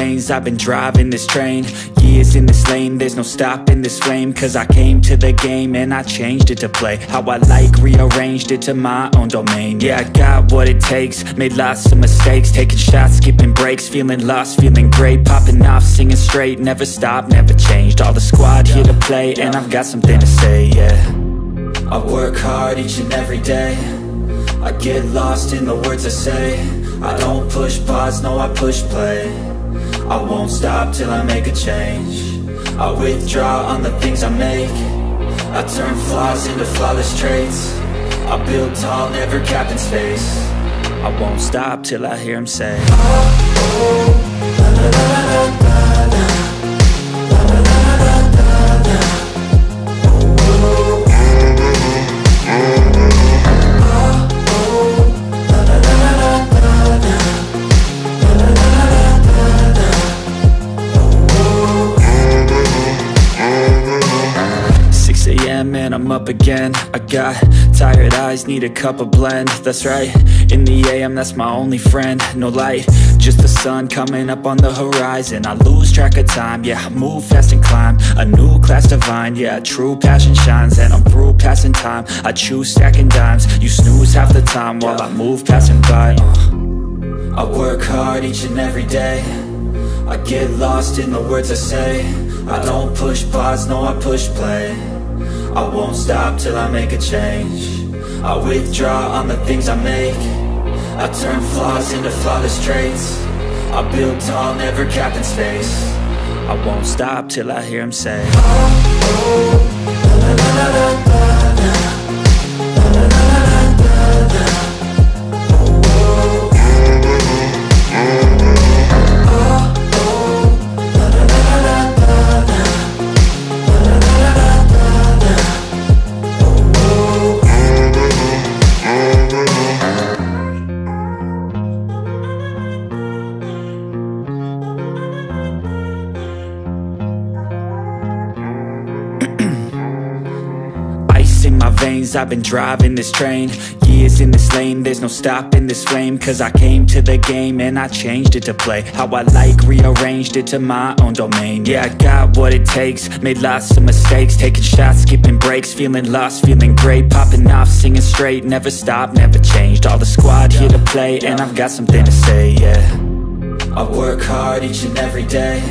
veins, I've been driving this train. Years in this lane, there's no stopping this flame. Cause I came to the game and I changed it to play how I like, rearranged it to my own domain. Yeah, I got what it takes, made lots of mistakes, taking shots, skipping breaks, feeling lost, feeling great, popping off, singing straight, never stopped, never changed. All the squad here to play, and I've got something to say, yeah. I work hard each and every day, I get lost in the words I say. I don't push pause, no I push play. I won't stop till I make a change. I withdraw on the things I make. I turn flaws into flawless traits. I build tall, never capped in space. I won't stop till I hear him say, oh, oh, la, la, la, la, la, la. And I'm up again. I got tired eyes, need a cup of blend. That's right, in the AM, that's my only friend. No light, just the sun coming up on the horizon. I lose track of time, yeah, I move fast and climb a new class divine, yeah, true passion shines. And I'm through passing time, I choose stacking dimes. You snooze half the time while I move passing by. I work hard each and every day, I get lost in the words I say. I don't push pause, no I push play. I won't stop till I make a change. I withdraw on the things I make. I turn flaws into flawless traits. I build tall, never capped in space. I won't stop till I hear him say, oh, oh, la, la, la, la, la, la. I've been driving this train, years in this lane, there's no stopping this flame. Cause I came to the game and I changed it to play how I like, rearranged it to my own domain. Yeah, I got what it takes, made lots of mistakes, taking shots, skipping breaks, feeling lost, feeling great, popping off, singing straight, never stopped, never changed. All the squad here to play, and I've got something to say, yeah. I work hard each and every day,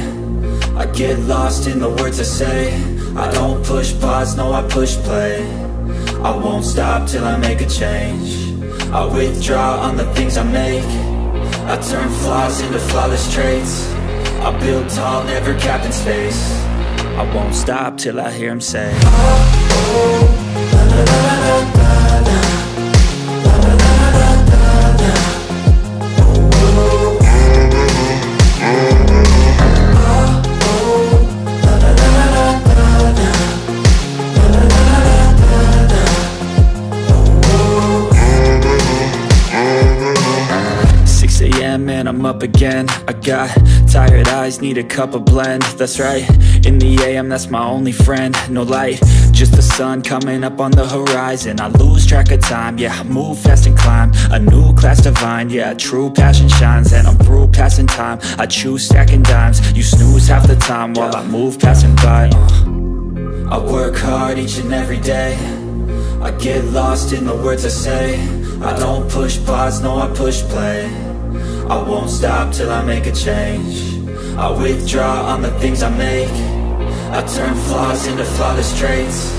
I get lost in the words I say. I don't push pause, no I push play. I won't stop till I make a change. I withdraw on the things I make. I turn flaws into flawless traits. I build tall, never capped in space. I won't stop till I hear him say, oh, oh, la, la, la, la, la, la. And I'm up again. I got tired eyes, need a cup of blend. That's right, in the AM, that's my only friend. No light, just the sun coming up on the horizon. I lose track of time, yeah, I move fast and climb a new class divine, yeah, true passion shines. And I'm through passing time, I choose stacking dimes. You snooze half the time while I move passing by. I work hard each and every day, I get lost in the words I say. I don't push pause, no I push play. I won't stop till I make a change. I withdraw on the things I make. I turn flaws into flawless traits.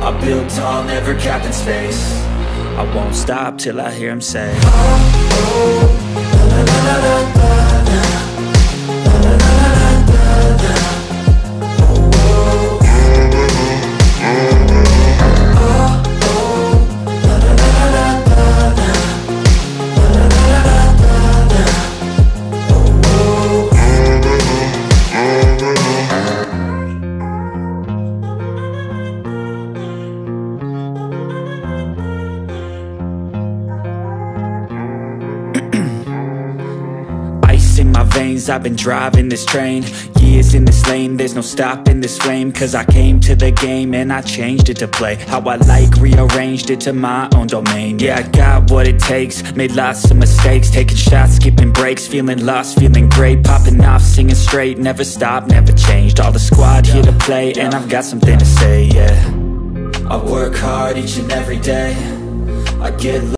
I build tall, never capped in space. I won't stop till I hear him say, oh, oh, la, la, la, la, la, la. I've been driving this train, years in this lane, there's no stopping this flame. Cause I came to the game and I changed it to play how I like, rearranged it to my own domain. Yeah, I got what it takes, made lots of mistakes, taking shots, skipping breaks, feeling lost, feeling great, popping off, singing straight, never stopped, never changed. All the squad here to play, and I've got something to say, yeah. I work hard each and every day, I get